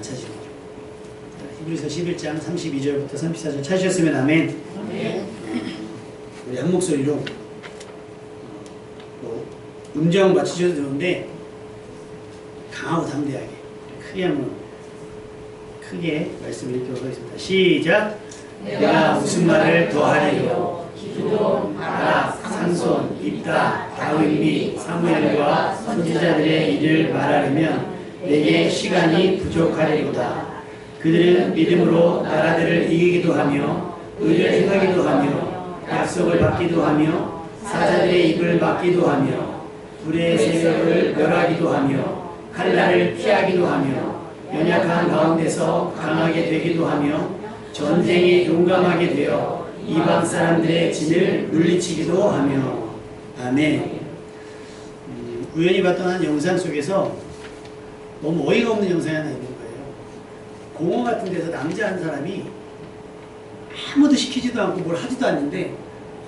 안 찾으신 거죠. 히브리서 11장 32절부터 34절 찾으셨으면 아멘. 우리 한 목소리로 음정 맞추셔도 되는데 강하고 담대하게 크게 한번 크게 말씀을 읽도록 하겠습니다. 시작. 내가 무슨 말을 더하리요. 기드온, 바락, 삼손, 입다, 다윗 및 사무엘과 선지자들의 일을 말하려면 내게 시간이 부족하리로다. 그들은 믿음으로 나라들을 이기기도 하며 의를 행하기도 하며 약속을 받기도 하며 사자들의 입을 막기도 하며 불의 세력을 멸하기도 하며 칼날을 피하기도 하며 연약한 가운데서 강하게 되기도 하며 전쟁에 용감하게 되어 이방 사람들의 진을 물리치기도 하며. 아멘. 우연히 봤던 한 영상 속에서 너무 어이가 없는 영상이 하나 있는 거예요. 공원 같은 데서 남자 한 사람이 아무도 시키지도 않고 뭘 하지도 않는데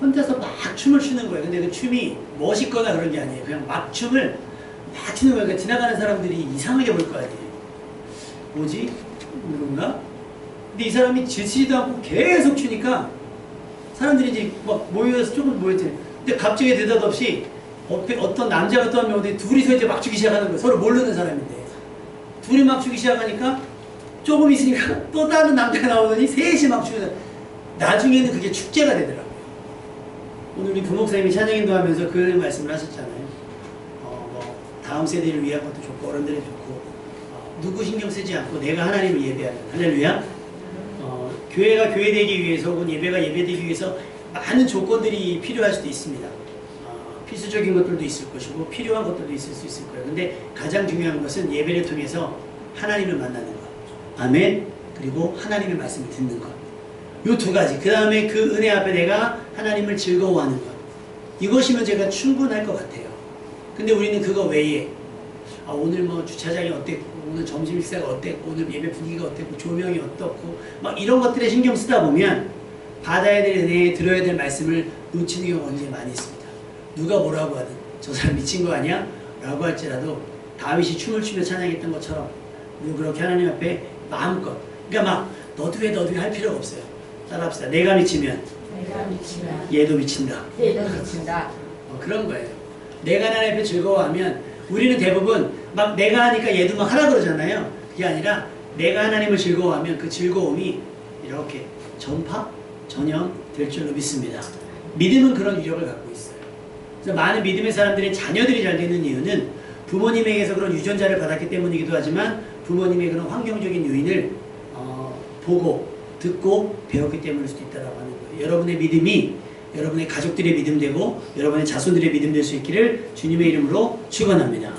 혼자서 막 춤을 추는 거예요. 근데 그 춤이 멋있거나 그런 게 아니에요. 그냥 막 춤을 막 추는 거예요. 그러니까 지나가는 사람들이 이상하게 볼 거 아니에요. 뭐지? 그런가? 근데 이 사람이 지치지도 않고 계속 추니까 사람들이 이제 막 모여서 조금 모였지. 근데 갑자기 느닷없이 어떤 남자가 또 한 명 오더니 둘이서 이제 막 추기 시작하는 거예요. 서로 모르는 사람인데. 둘이 막 추기 시작하니까 조금 있으니까 또 다른 남자가 나오더니 셋이 막 추는. 나중에는 그게 축제가 되더라고요. 오늘 우리 부목사님이 찬양인도 하면서 그 말씀을 하셨잖아요. 다음 세대를 위한 것도 좋고 어른들이 좋고 누구 신경 쓰지 않고 내가 하나님을 예배하는 할렐루야. 교회가 교회되기 위해서 혹은 예배가 예배되기 위해서 많은 조건들이 필요할 수도 있습니다. 필수적인 것들도 있을 것이고 필요한 것들도 있을 수 있을 거예요. 근데 가장 중요한 것은 예배를 통해서 하나님을 만나는 것. 아멘. 그리고 하나님의 말씀을 듣는 것. 요 두 가지. 그 다음에 그 은혜 앞에 내가 하나님을 즐거워하는 것. 이것이면 제가 충분할 것 같아요. 근데 우리는 그거 외에 오늘 뭐 주차장이 어땠고 오늘 점심 식사가 어땠고 오늘 예배 분위기가 어땠고 조명이 어떻고 막 이런 것들에 신경 쓰다 보면 받아야 될 은혜, 들어야 될 말씀을 놓치는 경우가 굉장히 많이 있습니다. 누가 뭐라고 하든 저 사람 미친 거 아니야? 라고 할지라도 다윗이 춤을 추며 찬양했던 것처럼 우리도 그렇게 하나님 앞에 마음껏 그러니까 막 너도 해 할 필요가 없어요. 따라합시다. 내가 미치면 얘도 미친다. 그런 거예요. 내가 하나님 앞에 즐거워하면 우리는 대부분 막 내가 하니까 얘도 막 하라 그러잖아요. 그게 아니라 내가 하나님을 즐거워하면 그 즐거움이 이렇게 전염될 줄로 믿습니다. 믿음은 그런 위력을 갖고 있어요. 그래서 많은 믿음의 사람들의 자녀들이 잘 되는 이유는 부모님에게서 그런 유전자를 받았기 때문이기도 하지만 부모님의 그런 환경적인 요인을 보고 듣고 배웠기 때문일 수도 있다고 하는 거예요. 여러분의 믿음이 여러분의 가족들의 믿음 되고 여러분의 자손들의 믿음 될 수 있기를 주님의 이름으로 축원합니다.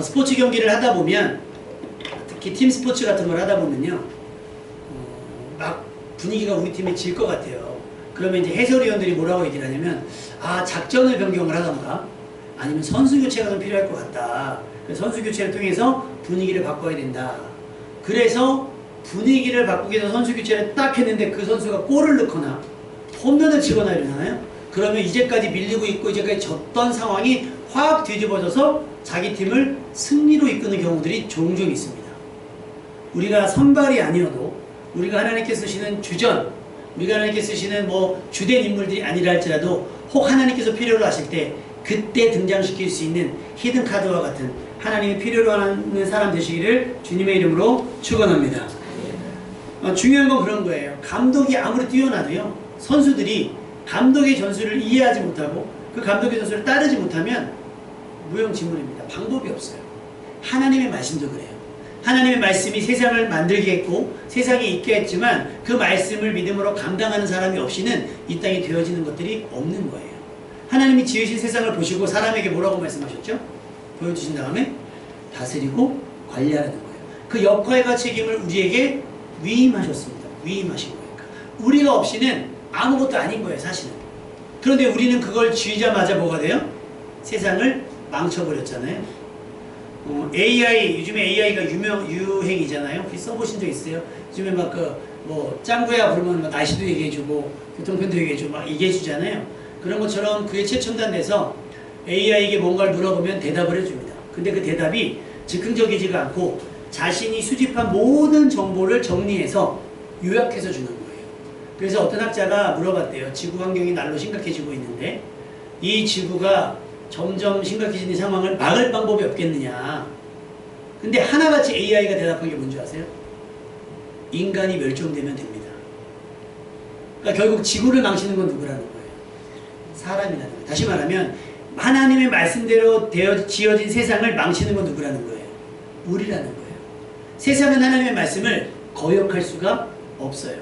스포츠 경기를 하다 보면 특히 팀 스포츠 같은 걸 하다 보면요 막 분위기가 우리 팀이 질 것 같아요. 그러면 이제 해설위원들이 뭐라고 얘기를 하냐면 작전을 변경을 하던가 아니면 선수 교체가 좀 필요할 것 같다. 선수 교체를 통해서 분위기를 바꿔야 된다. 그래서 분위기를 바꾸기 위해서 선수 교체를 딱 했는데 그 선수가 골을 넣거나 홈런을 치거나 이러잖아요. 그러면 이제까지 밀리고 있고 이제까지 졌던 상황이 확 뒤집어져서 자기 팀을 승리로 이끄는 경우들이 종종 있습니다. 우리가 선발이 아니어도 우리가 하나님께서 쓰시는 주전, 우리가 하나님께서 쓰시는 뭐 주된 인물들이 아니라 할지라도 혹 하나님께서 필요로 하실 때 그때 등장시킬 수 있는 히든 카드와 같은 하나님이 필요로 하는 사람 되시기를 주님의 이름으로 축원합니다. 중요한 건 그런 거예요. 감독이 아무리 뛰어나도요 선수들이 감독의 전술을 이해하지 못하고 그 감독의 전술을 따르지 못하면 무용지물입니다. 방법이 없어요. 하나님의 말씀도 그래요. 하나님의 말씀이 세상을 만들게 했고 세상에 있게 했지만 그 말씀을 믿음으로 감당하는 사람이 없이는 이 땅에 되어지는 것들이 없는 거예요. 하나님이 지으신 세상을 보시고 사람에게 뭐라고 말씀하셨죠? 보여주신 다음에 다스리고 관리하라는 거예요. 그 역할과 책임을 우리에게 위임하셨습니다. 위임하신 거예요. 우리가 없이는 아무것도 아닌 거예요, 사실은. 그런데 우리는 그걸 쥐자마자 뭐가 돼요? 세상을 망쳐버렸잖아요. AI, 요즘에 AI가 유행이잖아요. 혹시 써보신 적 있어요? 요즘에 막 짱구야 부르면 막 날씨도 얘기해주고, 교통편도 얘기해주고, 막 얘기해주잖아요. 그런 것처럼 그게 최첨단돼서 AI에게 뭔가를 물어보면 대답을 해줍니다. 근데 그 대답이 즉흥적이지가 않고 자신이 수집한 모든 정보를 정리해서 요약해서 주는 거예요. 그래서 어떤 학자가 물어봤대요. 지구 환경이 날로 심각해지고 있는데 이 지구가 점점 심각해지는 상황을 막을 방법이 없겠느냐. 근데 하나같이 AI가 대답한 게 뭔지 아세요? 인간이 멸종되면 됩니다. 그러니까 결국 지구를 망치는 건 누구라는 거예요? 사람이라는 거예요. 다시 말하면 하나님의 말씀대로 지어진 세상을 망치는 건 누구라는 거예요? 우리라는 거예요. 세상은 하나님의 말씀을 거역할 수가 없어요.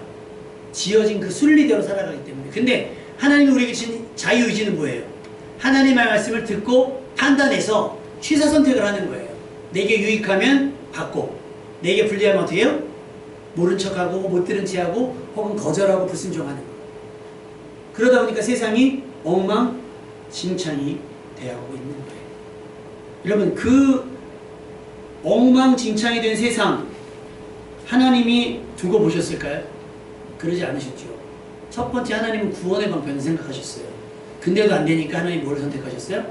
지어진 그 순리대로 살아가기 때문에. 근데 하나님이 우리에게 주신 자유의지는 뭐예요? 하나님의 말씀을 듣고 판단해서 취사선택을 하는 거예요. 내게 유익하면 받고 내게 불리하면 어떻게 해요? 모른 척하고 못 들은 체하고 혹은 거절하고 불순종하는 거예요. 그러다 보니까 세상이 엉망진창이 되어가고 있는 거예요. 여러분 그 엉망진창이 된 세상 하나님이 두고 보셨을까요? 그러지 않으셨죠. 첫 번째 하나님은 구원의 방편을 생각하셨어요. 근데도 안 되니까 하나님이 뭘 선택하셨어요?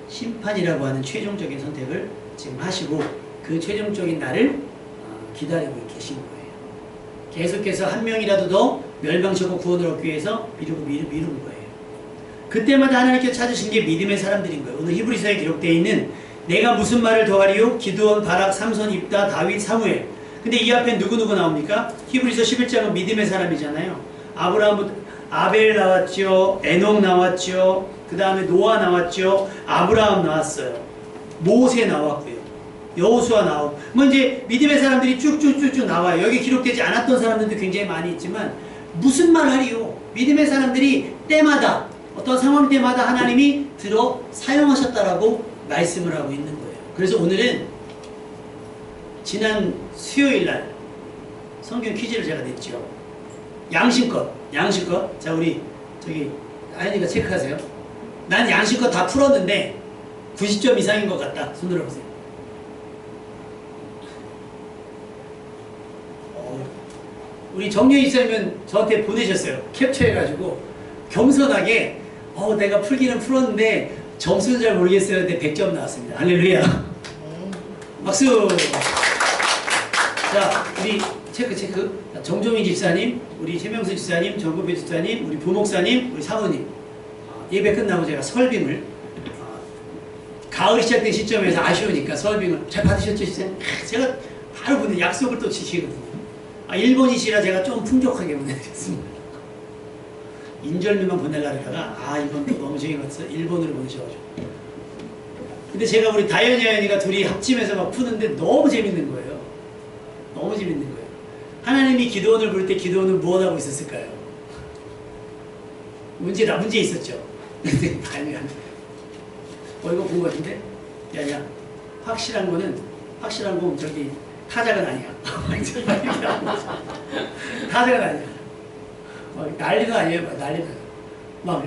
심판이라고 하는 최종적인 선택을 지금 하시고 그 최종적인 날을 기다리고 계신 거예요. 계속해서 한 명이라도 더 멸망시키고 구원을 얻기 위해서 미루는 거예요. 그때마다 하나님께서 찾으신 게 믿음의 사람들인 거예요. 오늘 히브리서에 기록되어 있는 내가 무슨 말을 더하리요? 기드온, 바락, 삼손, 입다, 다윗, 사무엘. 근데 이 앞에 누구 나옵니까? 히브리서 11장은 믿음의 사람이잖아요. 아브라함부터 아벨 나왔죠. 에녹 나왔죠. 그 다음에 노아 나왔죠. 아브라함 나왔어요. 모세 나왔고요. 여호수아 나오고 뭐 이제 믿음의 사람들이 쭉쭉쭉쭉 나와요. 여기 기록되지 않았던 사람들도 굉장히 많이 있지만 무슨 말 하리요? 믿음의 사람들이 때마다 어떤 상황 때마다 하나님이 들어 사용하셨다라고 말씀을 하고 있는 거예요. 그래서 오늘은 지난 수요일날 성경 퀴즈를 제가 냈죠. 양심껏 자 우리 저기 아연이가 체크하세요. 난 양심껏 다 풀었는데 90점 이상인 것 같다. 손 들어보세요. 우리 정유희 집사님은 저한테 보내셨어요. 캡처해가지고 겸손하게 내가 풀기는 풀었는데 점수는 잘 모르겠어요. 근데 100점 나왔습니다. 할렐루야. 박수. 자 우리 체크. 정종희 집사님, 우리 최명수 집사님, 정구배 집사님, 우리 부목사님, 우리 사모님. 예배 끝나고 제가 설빔을 가을이 시작된 시점에서 아쉬우니까 설빔을 잘 받으셨죠, 집사님? 제가 바로 보내 약속을 또 지키거든요. 일본이시라 제가 좀 풍족하게 보내드렸습니다. 인절미만 보내려고 하다가 이건 또 너무 재미가 없어서 일본으로 보내셔가지고. 근데 제가 우리 다현이 아연이가 둘이 합심해서 막 푸는데 너무 재밌는 거예요. 너무 재밌는 거예요. 하나님이 기도원을 부를 때 기도원은 무엇 하고 있었을까요? 문제 있었죠. 근데 이거 본 거 같은데? 야 확실한 건 저기 타자가 아니야. 타자가 아니야. 난리도 아니에요. 난리도. 막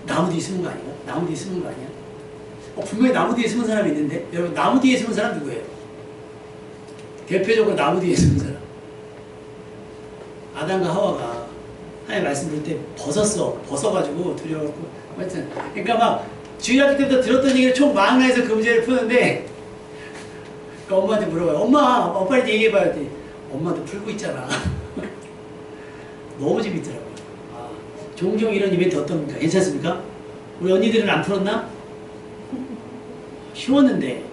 나무 뒤에 숨은 거 아니야? 나무 뒤에 숨은 거 아니야? 분명히 나무 뒤에 숨은 사람이 있는데 여러분 나무 뒤에 숨은 사람 누구예요? 대표적으로 나무 뒤에 숨은 사람. 아담과 하와가 하나님 말씀 들을 때 벗어가지고 두려워갖고 하여튼 그러니까 막 주일학교 때부터 들었던 얘기를 총 망라해서 그 문제를 푸는데 그러니까 엄마한테 물어봐요. 엄마 빨리 얘기해봐요. 했더니 엄마도 풀고 있잖아. 너무 재밌더라고요. 종종 이런 이벤트 어떻습니까? 괜찮습니까? 우리 언니들은 안 풀었나? 쉬웠는데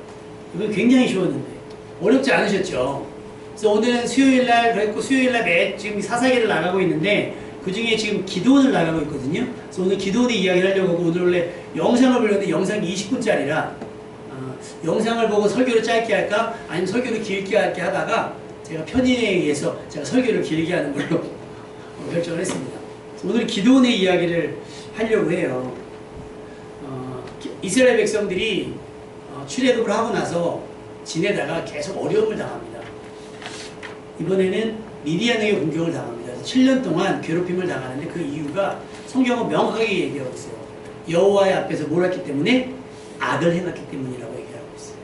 이건 굉장히 쉬웠는데 어렵지 않으셨죠? 그래서 오늘은 수요일날 그랬고 수요일날 지금 사사기를 나가고 있는데 그 중에 지금 기도원을 나가고 있거든요. 그래서 오늘 기도원의 이야기를 하려고 하고 오늘 원래 영상을 보려는데 영상이 20분짜리라 영상을 보고 설교를 짧게 할까 아니면 설교를 길게 할게 하다가 제가 편의에 의해서 제가 설교를 길게 하는 걸로 결정을 했습니다. 오늘 기도원의 이야기를 하려고 해요. 이스라엘 백성들이 출애굽을 하고 나서 지내다가 계속 어려움을 당합니다. 이번에는 미디안에게 공격을 당합니다. 7년 동안 괴롭힘을 당하는데 그 이유가 성경은 명확하게 얘기하고 있어요. 여호와의 앞에서 뭘 했기 때문에? 악을 행했기 때문이라고 얘기하고 있어요.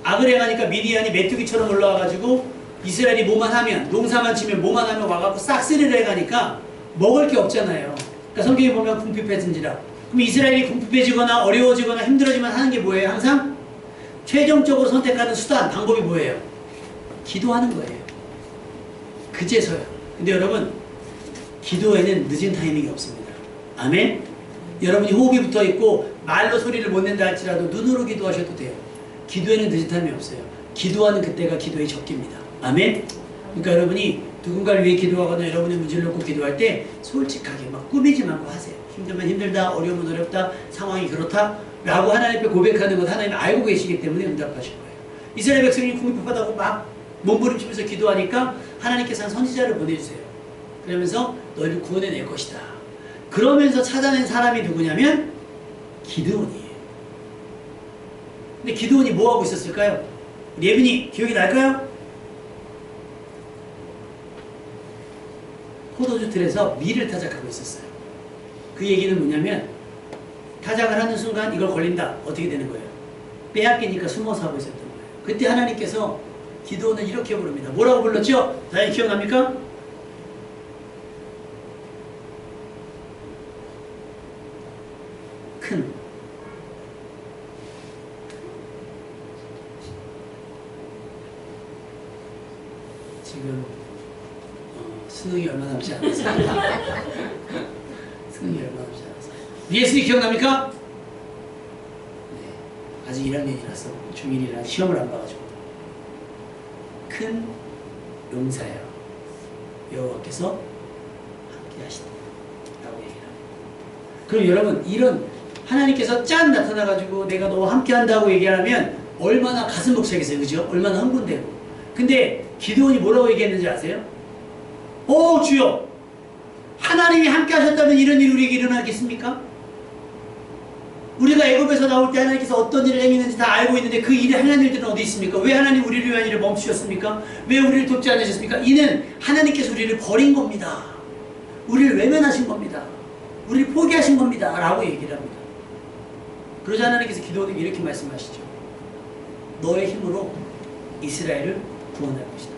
악을 행하니까 미디안이 메뚜기처럼 올라와가지고 이스라엘이 뭐만 하면 농사만 치면 뭐만 하면 와갖고 싹쓸이를 해가니까 먹을 게 없잖아요. 그러니까 성경에 보면 궁핍해진지라. 그럼 이스라엘이 궁핍해지거나 어려워지거나 힘들어지면 하는 게 뭐예요? 항상 최종적으로 선택하는 수단, 방법이 뭐예요? 기도하는 거예요. 그제서요. 근데 여러분, 기도에는 늦은 타이밍이 없습니다. 아멘? 여러분이 호흡이 붙어 있고 말로 소리를 못 낸다 할지라도 눈으로 기도하셔도 돼요. 기도에는 늦은 타이밍이 없어요. 기도하는 그때가 기도의 적기입니다. 아멘? 그러니까 여러분이 누군가를 위해 기도하거나 여러분의 문제를 놓고 기도할 때 솔직하게 막 꾸미지 말고 하세요. 힘들면 힘들다, 어려우면 어렵다, 상황이 그렇다 라고 하나님 앞에 고백하는 것 하나님이 알고 계시기 때문에 응답하실 거예요. 이스라엘 백성이 궁핍하다고 막 몸부림치면서 기도하니까 하나님께서 한 선지자를 보내주세요. 그러면서 너희를 구원해낼 것이다. 그러면서 찾아낸 사람이 누구냐면 기드온이에요. 근데 기드온이 뭐하고 있었을까요? 예빈이 기억이 날까요? 포도주 틀에서 밀을 타작하고 있었어요. 그 얘기는 뭐냐면 타작을 하는 순간 이걸 걸린다. 어떻게 되는 거예요? 빼앗기니까 숨어서 하고 있었던 거예요. 그때 하나님께서 기도원을 이렇게 부릅니다. 뭐라고 불렀죠? 다행히 기억납니까? 큰 지금 수능이 얼마 남지 않았어요. 수능이 얼마 남지 않았어요. 예수님 기억납니까? 네, 아직 1학년이라서 중1이라 시험을 안 봐가지고 큰 용사여 여호와께서 함께 하시다 라고 얘기를 합니다. 그럼 여러분 이런 하나님께서 짠 나타나가지고 내가 너와 함께 한다고 얘기하면 얼마나 가슴 벅차겠어요. 그죠? 얼마나 흥분되고. 근데 기드온이 뭐라고 얘기했는지 아세요? 오 주여 하나님이 함께 하셨다면 이런 일이 우리에게 일어나겠습니까? 우리가 애굽에서 나올 때 하나님께서 어떤 일을 행했는지 다 알고 있는데 그 일에 행한 일들은 어디 있습니까? 왜 하나님 우리를 위한 일을 멈추셨습니까? 왜 우리를 돕지 않으셨습니까? 이는 하나님께서 우리를 버린 겁니다. 우리를 외면하신 겁니다. 우리를 포기하신 겁니다. 라고 얘기를 합니다. 그러자 하나님께서 기도원에게 이렇게 말씀하시죠. 너의 힘으로 이스라엘을 구원할 것이다.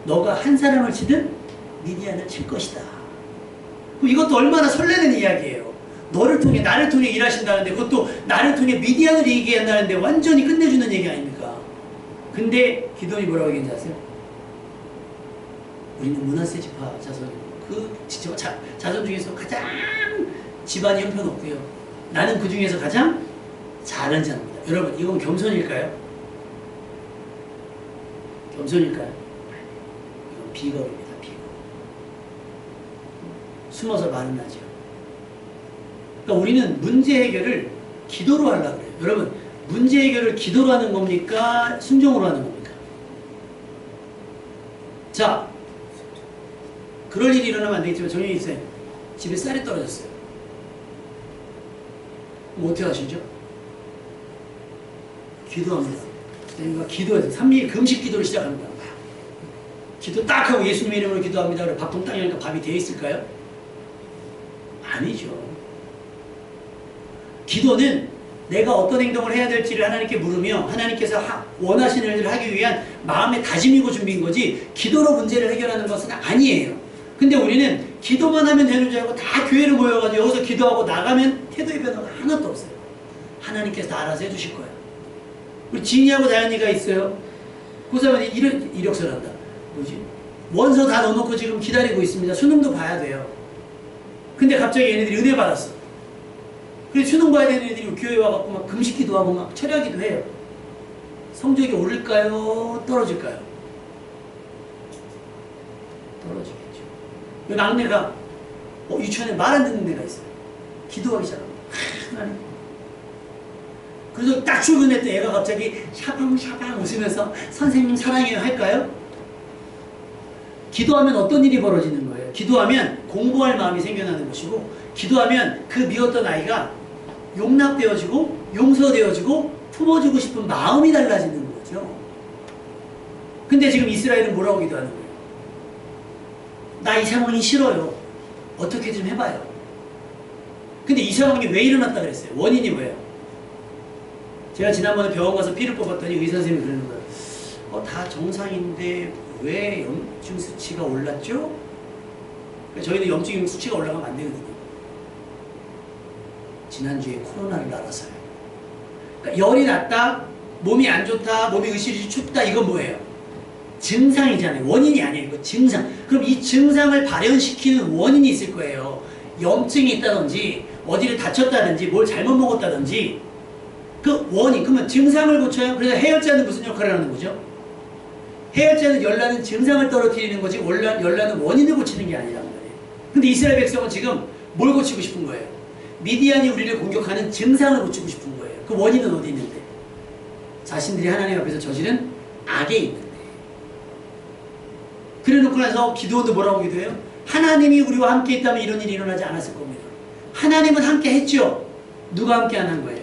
너가 한 사람을 치든 미디안을 칠 것이다. 그럼 이것도 얼마나 설레는 이야기예요. 너를 통해 나를 통해 일하신다는데 그것도 나를 통해 미디안을 얘기한다는데 완전히 끝내주는 얘기 아닙니까? 근데 기도원이 뭐라고 얘기했는지 아세요? 우리는 므낫세 지파 자손이고 그 자손 중에서 가장 집안이 형편없고요. 나는 그 중에서 가장 잘한 자입니다. 여러분 이건 겸손일까요? 겸손일까요? 이건 비겁입니다. 비겁. 숨어서 말은 하죠. 그러니까 우리는 문제 해결을 기도로 하려고 그래요. 여러분 문제 해결을 기도로 하는 겁니까? 순종으로 하는 겁니까? 자 그럴 일이 일어나면 안 되겠지만 정영희 쌤 집에 쌀이 떨어졌어요. 그럼 어떻게 하시죠? 기도합니다. 그러니까 기도해서 삼위일 금식 기도를 시작합니다. 기도 딱 하고 예수님 이름으로 기도합니다. 그래 밥통 딱 여니까 밥이 되어 있을까요? 아니죠. 기도는 내가 어떤 행동을 해야 될지를 하나님께 물으며 하나님께서 원하시는 일을 하기 위한 마음의 다짐이고 준비인 거지 기도로 문제를 해결하는 것은 아니에요. 근데 우리는 기도만 하면 되는 줄 알고 다 교회를 모여가지고 여기서 기도하고 나가면 태도의 변화가 하나도 없어요. 하나님께서 다 알아서 해주실 거예요. 우리 진이하고 다현이가 있어요. 그 사람이 이력서를 한다. 뭐지? 원서 다 넣어놓고 지금 기다리고 있습니다. 수능도 봐야 돼요. 근데 갑자기 얘네들이 은혜 받았어. 그래서 수능 봐야 되는 애들이 교회 와갖고 막 금식기도 하고 막 철야기도 해요. 성적이 오를까요? 떨어질까요? 떨어지겠죠. 그 막내가 유치원에 말 안 듣는 애가 있어요. 기도하기 시작합니다. 하나님. 그래서 딱 출근할 때 애가 갑자기 샤방샤방 웃으면서 선생님 사랑해요 할까요? 기도하면 어떤 일이 벌어지는 거예요? 기도하면 공부할 마음이 생겨나는 것이고 기도하면 그 미웠던 아이가 용납되어지고 용서되어지고 품어주고 싶은 마음이 달라지는 거죠. 근데 지금 이스라엘은 뭐라고 기도하는 거예요? 나 이 상황이 싫어요. 어떻게 좀 해봐요. 근데 이 상황이 왜 일어났다 그랬어요? 원인이 뭐예요? 제가 지난번에 병원 가서 피를 뽑았더니 의사 선생님이 그러는 거예요. 다 정상인데 왜 염증 수치가 올랐죠? 저희는 염증 수치가 올라가면 안 되거든요. 지난주에 코로나를 알아서요. 그러니까 열이 났다, 몸이 안 좋다, 몸이 으시르시 춥다, 이건 뭐예요? 증상이잖아요. 원인이 아니에요. 이거 증상. 그럼 이 증상을 발현시키는 원인이 있을 거예요. 염증이 있다든지 어디를 다쳤다든지 뭘 잘못 먹었다든지 그 원인. 그러면 증상을 고쳐요. 그래서 해열제는 무슨 역할을 하는 거죠? 해열제는 열나는 증상을 떨어뜨리는 거지 열나는 원인을 고치는 게 아니란 말이에요. 근데 이스라엘 백성은 지금 뭘 고치고 싶은 거예요? 미디안이 우리를 공격하는 증상을 고치고 싶은 거예요. 그 원인은 어디 있는데? 자신들이 하나님 앞에서 저지른 악에 있는데. 그래 놓고 나서 기도원도 뭐라고 기도해요? 하나님이 우리와 함께 있다면 이런 일이 일어나지 않았을 겁니다. 하나님은 함께 했죠. 누가 함께 안 한 거예요?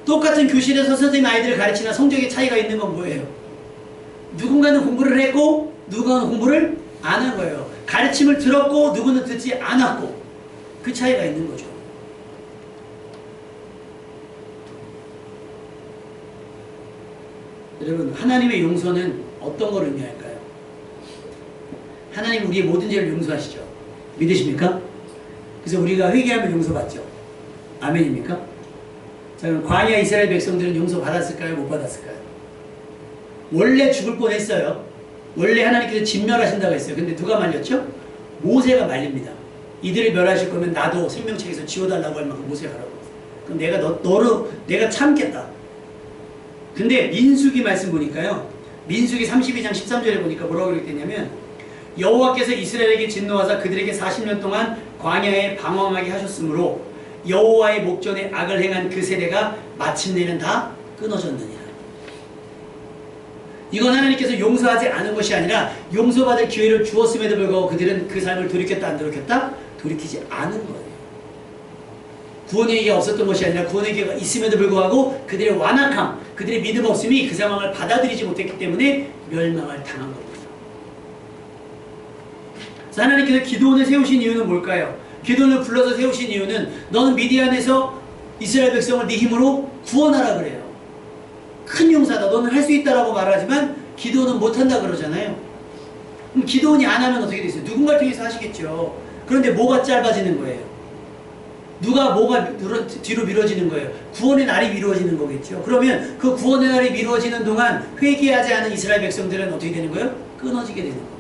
똑같은 교실에서 선생님 아이들을 가르치나 성적에 차이가 있는 건 뭐예요? 누군가는 공부를 했고 누군가는 공부를 안 한 거예요. 가르침을 들었고 누구는 듣지 않았고 그 차이가 있는 거죠. 여러분, 하나님의 용서는 어떤 걸 의미할까요? 하나님 우리의 모든 죄를 용서하시죠. 믿으십니까? 그래서 우리가 회개하면 용서받죠. 아멘입니까? 자, 그럼 광야 이스라엘 백성들은 용서받았을까요? 못 받았을까요? 원래 죽을 뻔했어요. 원래 하나님께서 진멸하신다고 했어요. 근데 누가 말렸죠? 모세가 말립니다. 이들을 멸하실 거면 나도 생명책에서 지워달라고 할 만큼 모세가 하라고. 그럼 내가 내가 참겠다. 근데 민수기 말씀 보니까요. 민수기 32장 13절에 보니까 뭐라고 그랬냐면 여호와께서 이스라엘에게 진노하사 그들에게 40년 동안 광야에 방황하게 하셨으므로 여호와의 목전에 악을 행한 그 세대가 마침내는 다 끊어졌느니라. 이건 하나님께서 용서하지 않은 것이 아니라 용서받을 기회를 주었음에도 불구하고 그들은 그 삶을 돌이켰다 안 돌이켰다? 돌이키지 않은 거예요. 구원의 기회가 없었던 것이 아니라 구원의 기회가 있음에도 불구하고 그들의 완악함, 그들의 믿음 없음이 그 상황을 받아들이지 못했기 때문에 멸망을 당한 겁니다. 그래서 하나님께서 기드온을 세우신 이유는 뭘까요? 기드온을 불러서 세우신 이유는 너는 미디안에서 이스라엘 백성을 네 힘으로 구원하라 그래요. 큰 용사다. 너는 할 수 있다라고 말하지만 기드온은 못한다 그러잖아요. 그럼 기드온이 안 하면 어떻게 되겠어요? 누군가를 통해서 하시겠죠. 그런데 뭐가 짧아지는 거예요? 뭐가 뒤로 미뤄지는 거예요? 구원의 날이 미루어지는 거겠죠. 그러면 그 구원의 날이 미루어지는 동안 회개하지 않은 이스라엘 백성들은 어떻게 되는 거예요? 끊어지게 되는 겁니다.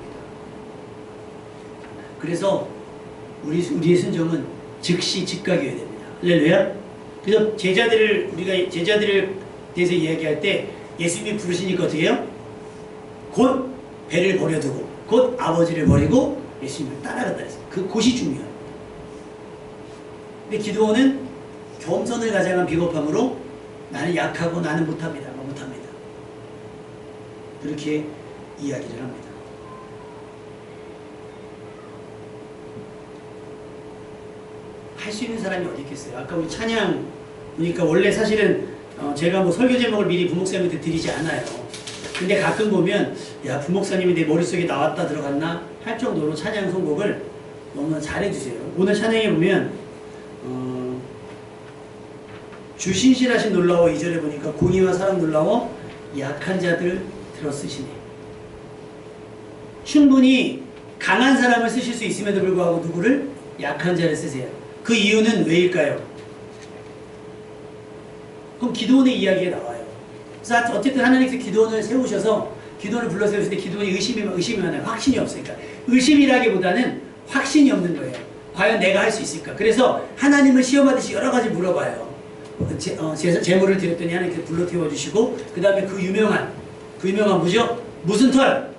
그래서 우리의 순종은 즉시 즉각이어야 됩니다. 할렐루야. 그래서 우리가 제자들을 대해서 이야기할 때 예수님이 부르시니까 어떻게 해요? 곧 배를 버려두고 곧 아버지를 버리고 예수님을 따라갔다 했어요. 그것이 중요해요. 근데 기드온은 겸손을 가장한 비겁함으로 나는 약하고 나는 못합니다. 그렇게 이야기를 합니다. 할 수 있는 사람이 어디 있겠어요? 아까 우리 찬양 보니까 원래 사실은 제가 뭐 설교 제목을 미리 부목사님한테 드리지 않아요. 근데 가끔 보면 야 부목사님이 내 머릿속에 나왔다 들어갔나 할 정도로 찬양 선곡을 너무나 잘해주세요. 오늘 찬양에 보면 주 신실하신 놀라워 2절에 보니까 공의와 사랑 놀라워 약한 자들 들어쓰시네. 충분히 강한 사람을 쓰실 수 있음에도 불구하고 누구를? 약한 자를 쓰세요. 그 이유는 왜일까요? 그럼 기드온의 이야기가 나와요. 그래서 어쨌든 하나님께서 기드온을 세우셔서 기드온을 불러 세우실 때 기드온이 의심이 많아요. 확신이 없으니까. 의심이라기보다는 확신이 없는 거예요. 과연 내가 할 수 있을까? 그래서 하나님을 시험하듯이 여러 가지 물어봐요. 제물을 드렸더니 하나님께서 불러 태워주시고 그 다음에 그 유명한 뭐죠? 무슨 털?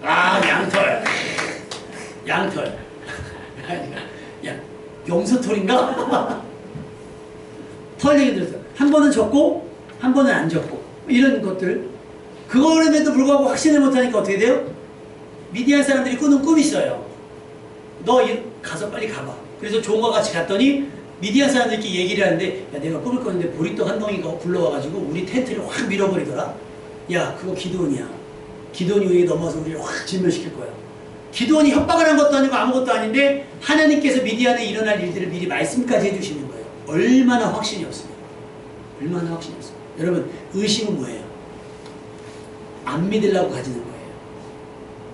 양털. 양털. 용서털인가? 털 얘기 들었어요. 한 번은 졌고 한 번은 안 졌고 이런 것들 그거에도 불구하고 확신을 못하니까 어떻게 돼요? 미디안 사람들이 꾸는 꿈이 있어요. 너 가서 빨리 가봐. 그래서 종과 같이 갔더니 미디안 사람들끼리 얘기를 하는데 야 내가 꿈을 꿨는데 보리떡 한 덩이가 굴러와가지고 우리 텐트를 확 밀어버리더라. 야 그거 기드온이야. 기드온이 우리에 넘어와서 우리를 확 진멸시킬 거야. 기드온이 협박을 한 것도 아니고 아무것도 아닌데 하나님께서 미디안에 일어날 일들을 미리 말씀까지 해주시는 거예요. 얼마나 확신이 없습니까? 얼마나 확신이 없습니까? 여러분 의심은 뭐예요? 안 믿으려고 가지는 거예요.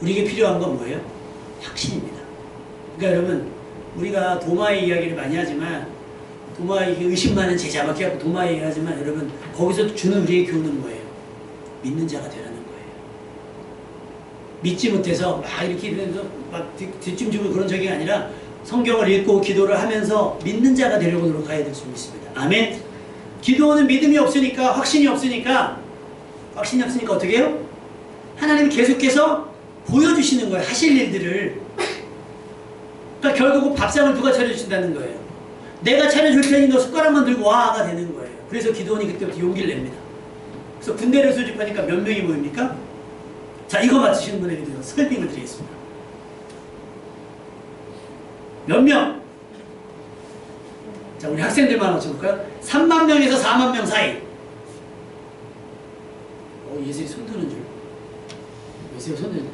우리에게 필요한 건 뭐예요? 확신입니다. 그러니까 여러분 우리가 도마의 이야기를 많이 하지만 도마에게 의심 많은 제자 막 해갖고 도마에게 하지만 여러분 거기서 주는 우리의 교훈은 뭐예요? 믿는 자가 되라는 거예요. 믿지 못해서 막 이렇게 이러면서 막 뒷짐지고 그런 적이 아니라 성경을 읽고 기도를 하면서 믿는 자가 되려고 노력해야 될 수 있습니다. 아멘. 기도는 믿음이 없으니까 확신이 없으니까 어떻게 해요? 하나님이 계속해서 보여주시는 거예요. 하실 일들을. 그러니까 결국 밥상을 누가 차려주신다는 거예요. 내가 차려줄 테니 너 숟가락만 들고 와가 되는 거예요. 그래서 기도원이 그때부터 용기를 냅니다. 그래서 군대를 소집하니까 몇 명이 모입니까? 자, 이거 맞추시는 분에게 대해서 설명을 드리겠습니다. 몇 명? 자, 우리 학생들만 맞춰볼까요? 3만 명에서 4만 명 사이. 예슬이 손드는 줄. 예슬이 손드는 줄.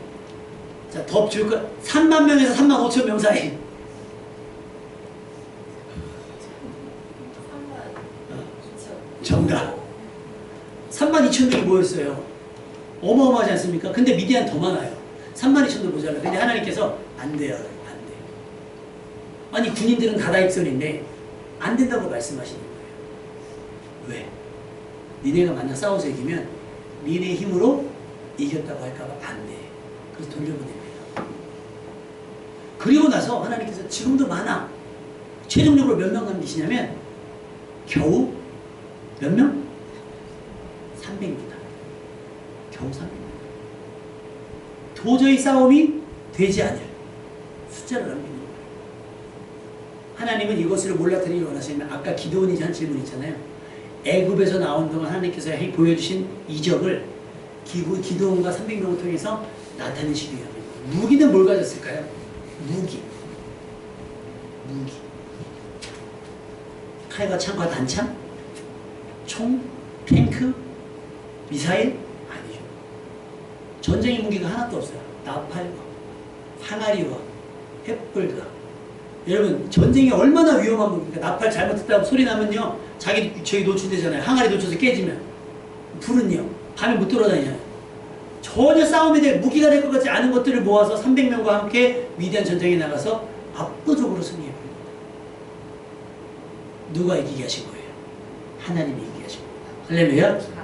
자, 더 줄까? 3만 명에서 3만 5천 명 사이. 정답. 3만 2천 명이 모였어요. 어마어마하지 않습니까? 근데 미디안 더 많아요. 3만 2천도 모자라. 근데 하나님께서 안 돼요. 안 돼. 아니 군인들은 다다익선인데 안 된다고 말씀하시는 거예요. 왜? 니네가 만약 싸워서 이기면 니네 힘으로 이겼다고 할까봐 안 돼. 그래서 돌려보냅니다. 그리고 나서 하나님께서 지금도 많아. 최종적으로 몇 명 남기시냐면 겨우 몇 명? 300입니다. 겨우 300입니다. 도저히 싸움이 되지 않을 숫자를 남기는 거예요. 하나님은 이것을 몰라트리기 원하시면 아까 기드온이 한 질문 있잖아요. 애굽에서 나온 동안 하나님께서 보여주신 이적을 기드온과 300명을 통해서 나타내시기 위함입니다. 무기는 뭘 가졌을까요? 무기. 칼과 창과 단창? 총? 탱크? 미사일? 아니죠. 전쟁의 무기가 하나도 없어요. 나팔과 항아리와 횃불과. 여러분 전쟁이 얼마나 위험한 겁니까? 나팔 잘못했다고 소리 나면요 저기 노출되잖아요. 항아리 놓쳐서 깨지면. 불은요 밤에 못 돌아다니잖아요. 전혀 싸움이 될 무기가 될 것 같지 않은 것들을 모아서 300명과 함께 위대한 전쟁에 나가서 압도적으로 승리해버립니다. 누가 이기게 하신 거예요? 하나님이 이기게 하신 겁니다. 할렐루야.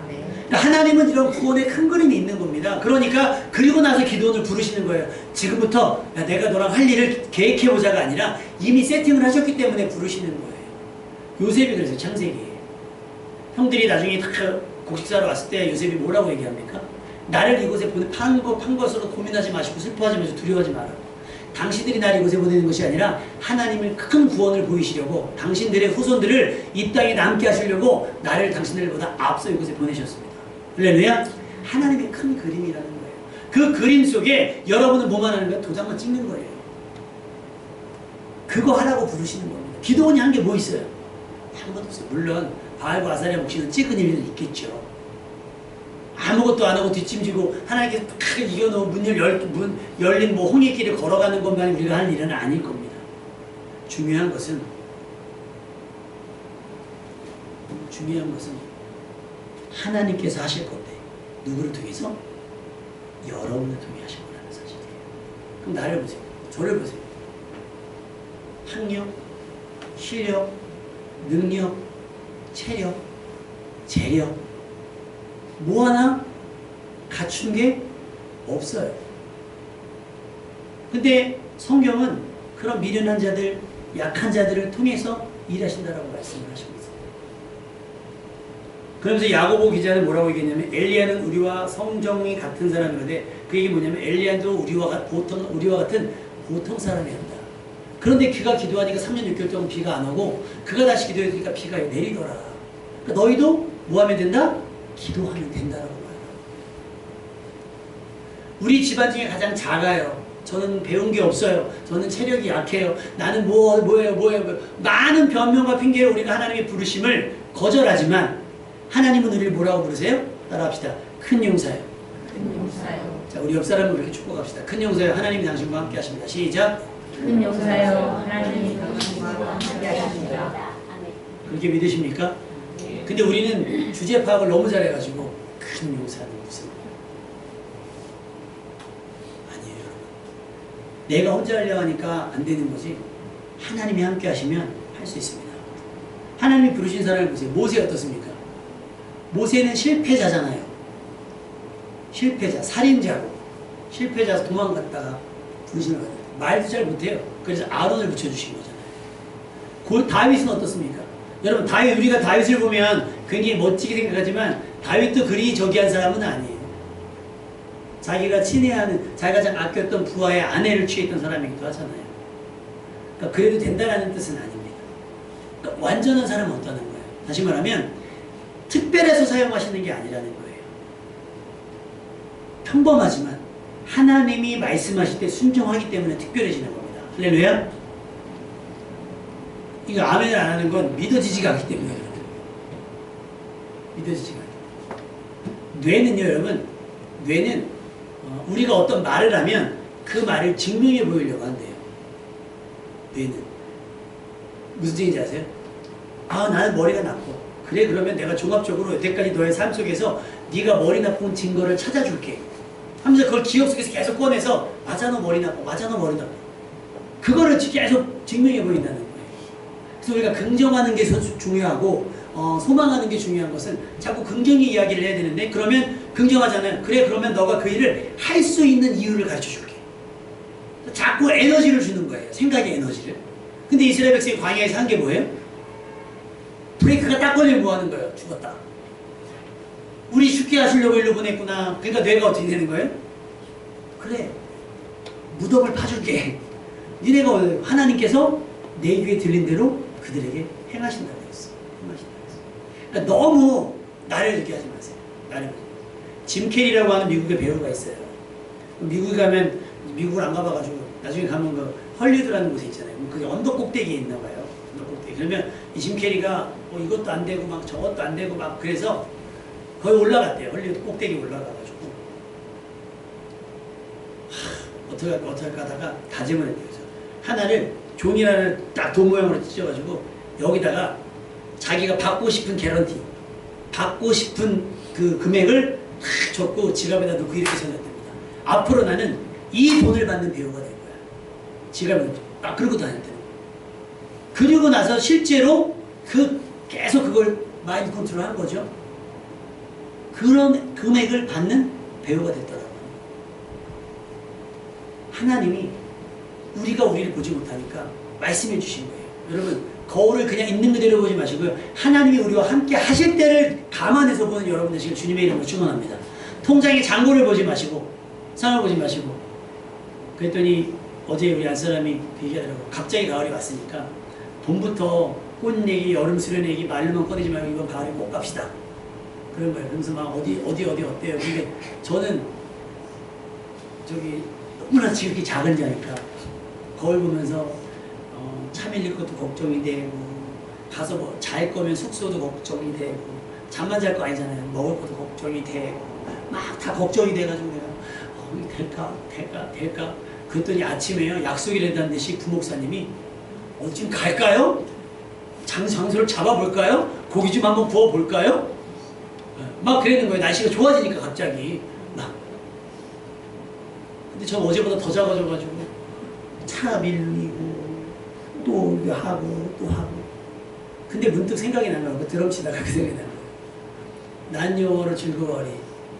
하나님은 이런 구원의 큰 그림이 있는 겁니다. 그러니까 그리고 나서 기도원을 부르시는 거예요. 지금부터 야, 내가 너랑 할 일을 계획해보자가 아니라 이미 세팅을 하셨기 때문에 부르시는 거예요. 요셉이 그래서 창세기에 형들이 나중에 다 곡식사로 왔을 때 요셉이 뭐라고 얘기합니까? 나를 이곳에 판 것으로 고민하지 마시고 슬퍼하지 마시고 두려워하지 마라. 당신들이 나를 이곳에 보내는 것이 아니라 하나님을 큰 구원을 보이시려고 당신들의 후손들을 이 땅에 남게 하시려고 나를 당신들보다 앞서 이곳에 보내셨습니다. 할렐루야. 하나님의 큰 그림이라는 거예요. 그 그림 속에 여러분은 뭐만 하는 거예요? 도장만 찍는 거예요. 그거 하라고 부르시는 겁니다. 기도원이 한 게 뭐 있어요? 아무것도 없어요. 물론 바알과 아사랴 몫이는 찍은 일은 있겠죠. 아무것도 안 하고 뒷짐지고 하나님께서 크게 이겨놓은 문 열린 뭐 홍해길을 걸어가는 것만 우리가 할 일은 아닐 겁니다. 중요한 것은 하나님께서 하실 건데 누구를 통해서? 여러분을 통해 하실 거라는 사실이에요. 그럼 나를 보세요. 저를 보세요. 학력, 실력, 능력, 체력, 재력 뭐 하나 갖춘 게 없어요. 근데 성경은 그런 미련한 자들, 약한 자들을 통해서 일하신다라고 말씀을 하시고 있어요. 그러면서 야고보 기자는 뭐라고 얘기했냐면 엘리야는 우리와 성정이 같은 사람이런데 그 얘기 뭐냐면 엘리야도 우리와 같은 보통 사람이었다. 그런데 그가 기도하니까 3년 6개월 동안 비가 안 오고 그가 다시 기도하니까 비가 내리더라. 그러니까 너희도 뭐 하면 된다? 기도하면 된다라고 말해요. 우리 집안 중에 가장 작아요. 저는 배운 게 없어요. 저는 체력이 약해요. 나는 뭐예요. 많은 변명과 핑계로 우리가 하나님의 부르심을 거절하지만 하나님은 우리를 뭐라고 부르세요? 따라합시다. 큰 용사요. 큰 용사요. 자, 우리 옆 사람을 그렇게 축복합시다. 큰 용사요. 하나님이 당신과 함께 하십니다. 시작. 큰 용사요. 하나님이 당신과 함께 하십니다. 그렇게 믿으십니까? 근데 우리는 주제 파악을 너무 잘해가지고 큰 용사는 무슨 아니에요. 여러분. 내가 혼자 하려고 하니까 안 되는 거지 하나님이 함께 하시면 할 수 있습니다. 하나님이 부르신 사람을 보세요. 모세 어떻습니까? 모세는 실패자잖아요. 실패자, 살인자고 실패자서 도망갔다가 부르심을 받아요. 말도 잘 못해요. 그래서 아론을 붙여주신 거잖아요. 그 다윗은 어떻습니까? 여러분 다윗, 우리가 다윗을 보면 굉장히 멋지게 생각하지만 다윗도 그리 저기한 사람은 아니에요. 자기가 친애하는, 자기가 참 아꼈던 부하의 아내를 취했던 사람이기도 하잖아요. 그러니까 그래도 된다는 뜻은 아닙니다. 그러니까 완전한 사람은 없다는 거예요. 다시 말하면 특별해서 사용하시는 게 아니라는 거예요. 평범하지만 하나님이 말씀하실 때 순종하기 때문에 특별해지는 겁니다. 할렐루야. 이거 아멘을 안 하는 건 믿어지지가 않기 때문에 그래요. 믿어지지가 않아요. 뇌는요, 여러분, 뇌는 우리가 어떤 말을 하면 그 말을 증명해 보이려고 한대요. 뇌는. 무슨 얘기인지 아세요? 아, 나는 머리가 나빠. 그래, 그러면 내가 종합적으로 여태까지 너의 삶 속에서 네가 머리 나쁜 증거를 찾아줄게 하면서 그걸 기억 속에서 계속 꺼내서 맞아, 너 머리 나빠. 맞아, 너 머리 나빠. 그거를 계속 증명해 보인다는 거예요. 그래서 우리가 긍정하는 게 중요하고 소망하는 게 중요한 것은 자꾸 긍정의 이야기를 해야 되는데, 그러면 긍정하잖아요. 그래, 그러면 너가 그 일을 할 수 있는 이유를 가르쳐 줄게. 자꾸 에너지를 주는 거예요. 생각의 에너지를. 근데 이스라엘 백성이 광야에서 한 게 뭐예요? 브레이크가 딱 걸리면 뭐 하는 거예요? 죽었다. 우리 죽게 하시려고 일로 보냈구나. 그러니까 뇌가 어떻게 되는 거예요? 그래, 무덤을 파줄게. 니네가 하나님께서 내 귀에 들린 대로 그들에게 행하신다고 했어. 그러니까 너무 나를 이렇게 하지 마세요. 나를. 짐 캐리라고 하는 미국의 배우가 있어요. 미국에 가면, 미국을 안 가봐가지고 나중에 가면 그 헐리우드라는 곳에 있잖아요. 그게 언덕 꼭대기에 있나 봐요. 언덕 꼭대기. 그러면 이 짐 캐리가 이것도 안 되고 막 저것도 안 되고 막 그래서 거의 올라갔대요. 헐리우드 꼭대기 올라가가지고 어떻게 할까 하다가 다짐을 했대요. 하나를 종이라는 딱 돈 모양으로 찢어가지고 여기다가 자기가 받고 싶은 개런티, 받고 싶은 그 금액을 탁 적고 지갑에다 넣고 이렇게 생각됩니다. 앞으로 나는 이 돈을 받는 배우가 될 거야. 지갑에 딱 그러고 다녔대요. 그리고 나서 실제로 계속 그걸 마인드 컨트롤 한 거죠. 그런 금액을 받는 배우가 됐더라고요. 하나님이 우리가 우리를 보지 못하니까 말씀해 주신 거예요. 여러분, 거울을 그냥 있는 그대로 보지 마시고요. 하나님이 우리와 함께 하실 때를 감안해서 보는 여러분 되시길 주님의 이름으로 축원합니다. 통장의 잔고를 보지 마시고, 상을 보지 마시고. 그랬더니 어제 우리 한 사람이 얘기하더라고. 갑자기 가을이 왔으니까 봄부터 꽃 얘기, 여름 수련 얘기 말로만 꺼내지 말고 이번 가을에 꼭 갑시다. 그런 거예요. 그러면서 막 어디 어때요? 근데 저는 저기 너무나 지극히 작은 자니까 거울 보면서 차 밀릴 것도 걱정이 되고, 가서 뭐 잘 거면 숙소도 걱정이 되고, 잠만 잘 거 아니잖아요. 먹을 것도 걱정이 되고, 막 다 걱정이 돼가지고 내가 될까? 그랬더니 아침에요, 약속이라는 듯이 부목사님이 지금 갈까요? 장소를 잡아볼까요? 고기 좀 한번 구워볼까요? 막 그러는 거예요. 날씨가 좋아지니까 갑자기 막. 근데 전 어제보다 더 작아져가지고 차 밀리고 또 하고 또 하고. 근데 문득 생각이 나는 거예요. 드럼 치다가 그 생각이 나는 거예요. 난 영어로 즐거워하리.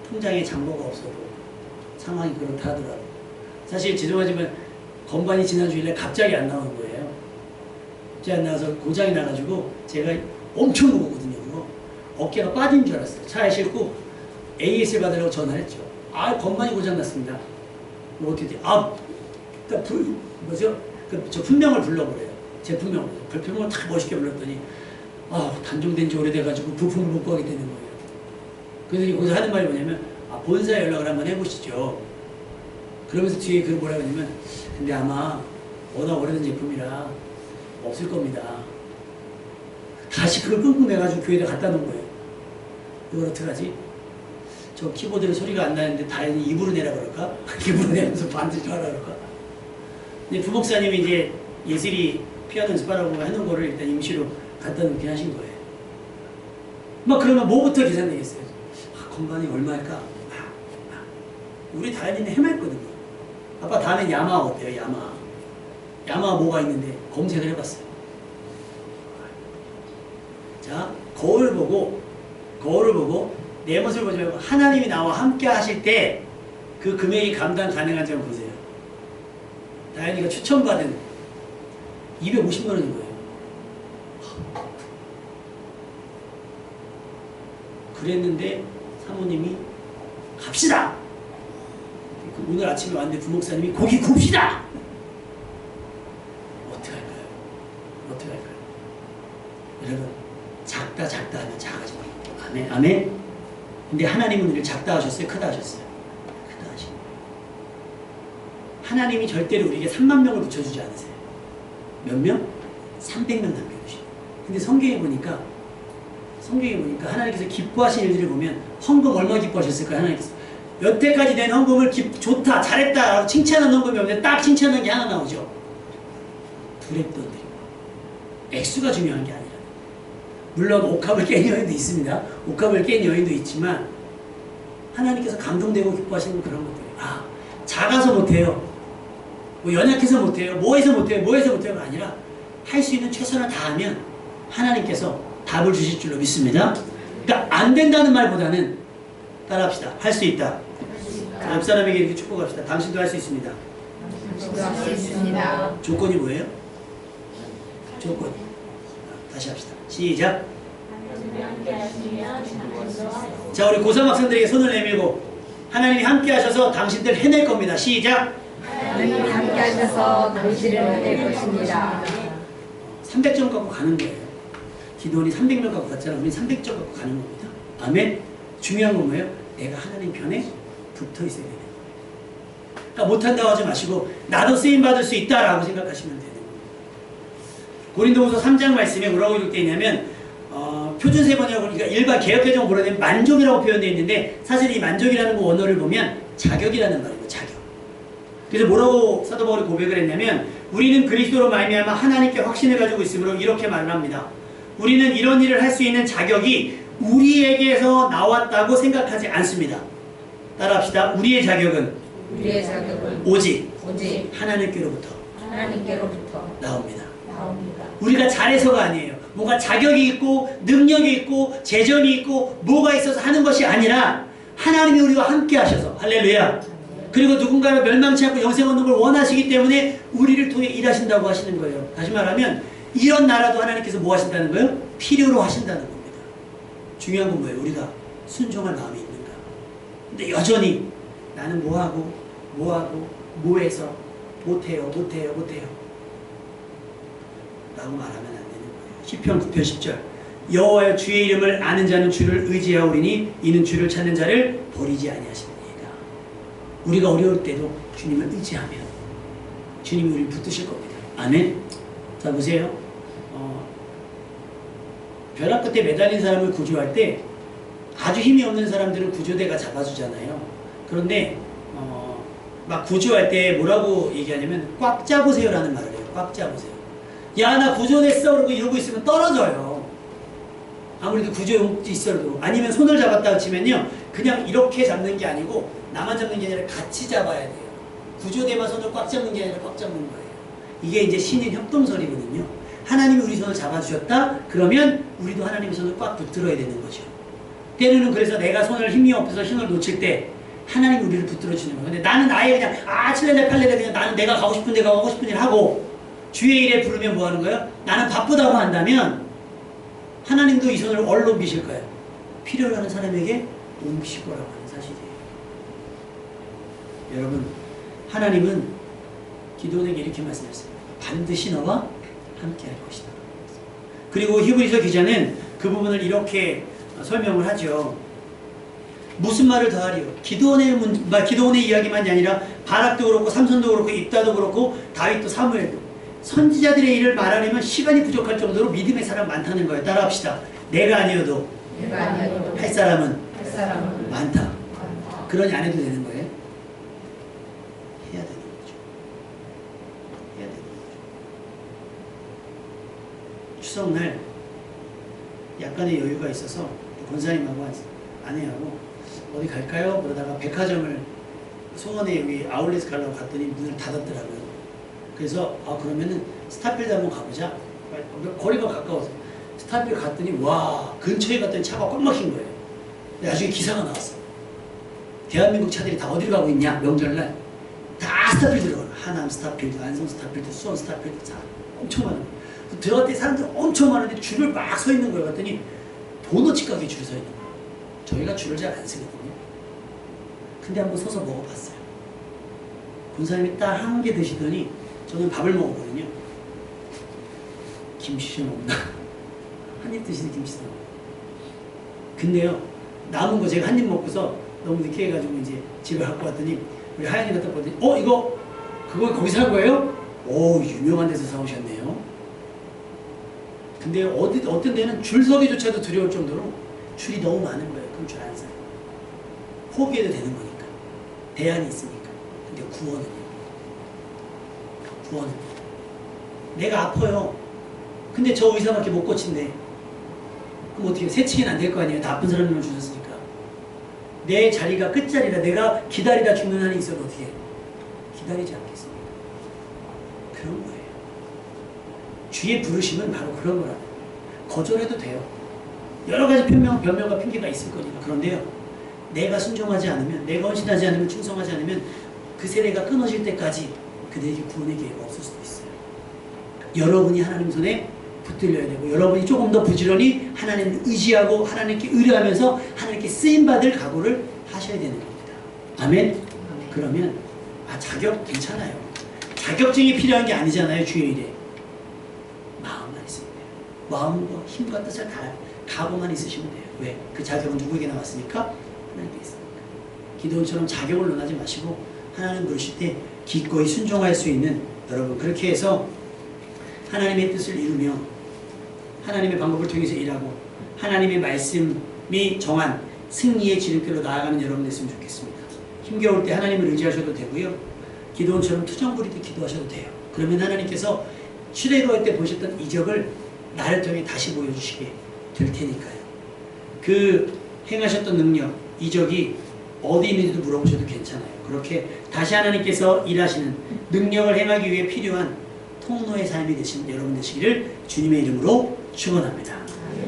통장에 잔고가 없어도 상황이 그렇다 하더라도. 사실 죄송하지만 건반이 지난 주일에 갑자기 안 나오는 거예요. 갑자기 안 나와서 고장이 나가지고 제가 엄청 무겁거든요. 그거. 어깨가 빠진 줄 알았어요. 차에 싣고 AS를 받으려고 전화를 했죠. 건반이 고장났습니다. 뭐 어떻게 돼? 저 품명을 불러보래요. 제 품명을. 별명을 탁 멋있게 불렀더니 단종된 지 오래돼가지고 부품을 못 구하게 되는 거예요. 그래서 거기서 하는 말이 뭐냐면 본사에 연락을 한번 해보시죠. 그러면서 뒤에 그 뭐라고 하냐면 근데 아마 워낙 오래된 제품이라 없을 겁니다. 다시 그걸 끙끙 내가지고 교회에다 갖다 놓은 거예요. 이걸 어떡하지? 저 키보드로 소리가 안 나는데 다행히 입으로 내라 그럴까? 입으로 내면서 반드시 하라 그럴까? 근데 부목사님이 이제 예슬이 피아노 연습하라고 해놓은 거를 일단 임시로 갖다 놓게 하신 거예요. 막 그러면 뭐부터 계산되겠어요? 건반이 얼마일까? 우리 다현이는 해맑거든요. 아빠 다음엔 야마 어때요? 야마 뭐가 있는데 검색을 해봤어요. 거울을 보고 내 모습을 보지 말고 하나님이 나와 함께 하실 때 그 금액이 감당 가능한지 한번 보세요. 다현이가 추천받은 250만 원인 거예요. 그랬는데 사모님이 갑시다. 오늘 아침에 왔는데 부목사님이 고기 굽시다. 어떻게 할까요? 어떻게 할까요? 여러분 작다 하면 작아져. 아멘 아멘. 근데 하나님은 우리를 작다 하셨어요? 크다 하셨어요? 크다 하신. 하나님이 절대로 우리에게 3만 명을 붙여주지 않으세요. 몇 명? 300명 남겨주시고. 근데 성경에 보니까 하나님께서 기뻐하신 일들을 보면 헌금 얼마 기뻐하셨을까요? 하나님께서 여태까지 낸 헌금을 좋다 잘했다 라고 칭찬한 헌금이 없는데 딱 칭찬한 게 하나 나오죠. 두랩돈 드리고. 액수가 중요한 게 아니라, 물론 옥합을 깬 여인도 있습니다. 옥합을 깬 여인도 있지만 하나님께서 감동되고 기뻐하시는 그런 것들이 작아서 못해요, 뭐 연약해서 못해요, 뭐해서 못해요가 아니라 할 수 있는 최선을 다하면 하나님께서 답을 주실 줄로 믿습니다. 그러니까 안 된다는 말보다는 따라합시다. 할 수 있다. 옆 사람에게 이렇게 축복합시다. 당신도 할 수 있습니다. 할 수 있습니다. 조건이 뭐예요? 조건이. 다시 합시다. 시작. 자, 우리 고3 학생들에게 손을 내밀고 하나님이 함께 하셔서 당신들 해낼 겁니다. 시작. 하나님이 함께 하셔서 당신을 해낼 것입니다. 300점 갖고 가는 거예요. 기도원이 300명 갖고 갔잖아. 우리 300점 갖고 가는 겁니다. 아멘. 중요한 건 뭐예요? 내가 하나님 편에 붙어 있어야 돼요. 그러니까 못한다고 하지 마시고 나도 쓰임받을 수 있다라고 생각하시면 되는 거예요. 고린도후서 3장 말씀에 뭐라고 기록되어 있냐면 표준 세번역으로 그러니까 일반 개역개정 보라 되면 만족이라고 표현되어 있는데 사실 이 만족이라는 그 원어를 보면 자격이라는 말이에요. 자격. 그래서 뭐라고 사도 바울이 고백을 했냐면 우리는 그리스도로 말미암아 하나님께 확신을 가지고 있으므로 이렇게 말을 합니다. 우리는 이런 일을 할 수 있는 자격이 우리에게서 나왔다고 생각하지 않습니다. 따라합시다. 우리의 자격은 오직 하나님께로부터 나옵니다. 우리가 잘해서가 아니에요. 뭔가 자격이 있고 능력이 있고 재정이 있고 뭐가 있어서 하는 것이 아니라 하나님이 우리와 함께 하셔서 할렐루야. 그리고 누군가를 멸망치 않고 영생 얻는 걸 원하시기 때문에 우리를 통해 일하신다고 하시는 거예요. 다시 말하면 이런 나라도 하나님께서 뭐 하신다는 거예요? 필요로 하신다는 겁니다. 중요한 건 뭐예요? 우리가 순종할 마음이 있는가. 근데 여전히 나는 뭐해서 못해요 라고 말하면 안 되는 거예요. 시편 9편 10절 여호와여 주의 이름을 아는 자는 주를 의지하오리니 이는 주를 찾는 자를 버리지 아니하시느니라. 우리가 어려울 때도 주님을 의지하면 주님이 우리를 붙드실 겁니다. 아멘. 자 보세요. 벼락 끝에 매달린 사람을 구조할 때 아주 힘이 없는 사람들은 구조대가 잡아주잖아요. 그런데 막 구조할 때 뭐라고 얘기하냐면 꽉 잡으세요 라는 말을 해요. 꽉 잡으세요. 야 나 구조됐어 그러고 이러고 있으면 떨어져요. 아무리 구조용지 있어도. 아니면 손을 잡았다고 치면요 그냥 이렇게 잡는 게 아니고 나만 잡는 게 아니라 같이 잡아야 돼요. 구조대만 손을 꽉 잡는 게 아니라 꽉 잡는 거예요. 이게 이제 신인 협동설이거든요. 하나님이 우리 손을 잡아주셨다? 그러면 우리도 하나님의 손을 꽉 붙들어야 되는 거죠. 때로는 그래서 내가 손을 힘이 없어서 힘을 놓칠 때 하나님이 우리를 붙들어 주는 거예요. 근데 나는 아예 그냥 칠레레 팔레레 그냥 나는 내가 가고 싶은 데 가고 하고 싶은 일 하고 주의 일에 부르면 뭐 하는 거예요? 나는 바쁘다고 한다면 하나님도 이 손을 얼로 미실 거예요. 필요로 하는 사람에게 옮기시고라고 하는 사실이에요. 여러분 하나님은 기도원에게 이렇게 말씀하셨어요. 반드시 너와 함께 할 것이다. 그리고 히브리서 기자는 그 부분을 이렇게 설명을 하죠. 무슨 말을 더하리요? 기도원의 이야기만이 아니라 바락도 그렇고 삼손도 그렇고 입다도 그렇고 다윗도 사무엘도 선지자들의 일을 말하려면 시간이 부족할 정도로 믿음의 사람 많다는 거예요. 따라합시다. 내가 아니어도 할 사람은 많다. 그러니 안 해도 되는 거예요? 해야 되는 거죠. 해야 되는 거죠. 추석날 약간의 여유가 있어서 권사님하고 아내하고 어디 갈까요? 그러다가 백화점을 송원에 여기 아울렛 가려고 갔더니 문을 닫았더라고요. 그래서 그러면은 스타필드 한번 가보자. 거리가 가까워서 스타필드 갔더니 와 근처에 갔더니 차가 꽉 막힌 거예요. 나중에 기사가 나왔어. 대한민국 차들이 다 어디로 가고 있냐? 명절날 다 스타필드로 가요. 하남 스타필드, 안성 스타필드, 수원 스타필드 차 엄청 많은 거예요. 들어갈 때 사람들 엄청 많은데 줄을 막 서 있는 거예요. 봤더니 도너츠 가게 줄 서 있는 거예요. 저희가 줄을 잘 안 쓰거든요. 근데 한번 서서 먹어봤어요. 군사님이 딱 한 개 드시더니 저는 밥을 먹었거든요. 김치 좀 없나? 한 입 드시는 김치 좀. 근데요, 남은 거 제가 한 입 먹고서 너무 늦게 해가지고 이제 집에 갖고 왔더니 우리 하연이가 딱 보더니 이거 그거 거기 살 거예요? 오, 유명한 데서 사오셨네요. 근데 어떤 데는 줄 서기조차도 두려울 정도로 줄이 너무 많은 거예요. 그럼 줄 안 사요. 포기해도 되는 거니까. 대안이 있으니까. 근데 구원은요? 구원은 내가 아파요. 근데 저 의사밖에 못 고친대. 그럼 어떻게 세치기는 안 될 거 아니에요. 다 아픈 사람들만 주셨으니까. 내 자리가 끝자리라 내가 기다리다 죽는 한이 있어도 어떻게 해요? 기다리지 않겠습니까? 그런 거예요. 주의 부르심은 바로 그런 거라는 거예요. 거절해도 돼요. 여러 가지 변명과 핑계가 있을 거니까. 그런데요, 내가 순종하지 않으면, 내가 헌신하지 않으면, 충성하지 않으면 그 세례가 끊어질 때까지 그들에게 구원의 기회가 없을 수도 있어요. 여러분이 하나님 손에 붙들려야 되고, 여러분이 조금 더 부지런히 하나님을 의지하고 하나님께 의뢰하면서 하나님께 쓰임받을 각오를 하셔야 되는 겁니다. 아멘? 그러면 자격 괜찮아요. 자격증이 필요한 게 아니잖아요. 주의 일에. 마음만 있으면 돼요. 마음과 힘과 뜻을 다 각오만 있으시면 돼요. 왜? 그 자격은 누구에게 나왔으니까? 하나님께 있으니까. 기도원처럼 자격을 논하지 마시고 하나님 부르실 때 기꺼이 순종할 수 있는 여러분, 그렇게 해서 하나님의 뜻을 이루며 하나님의 방법을 통해서 일하고 하나님의 말씀이 정한 승리의 지름길로 나아가는 여러분 됐으면 좋겠습니다. 힘겨울 때 하나님을 의지하셔도 되고요. 기도원처럼 투정 부리듯 기도하셔도 돼요. 그러면 하나님께서 출애굽할 때 보셨던 이적을 나를 통해 다시 보여주시게 될 테니까요. 그 행하셨던 능력, 이적이 어디 있는지도 물어보셔도 괜찮아요. 그렇게 다시 하나님께서 일하시는 능력을 행하기 위해 필요한 통로의 삶이 되신 여러분 되시기를 주님의 이름으로 축원합니다.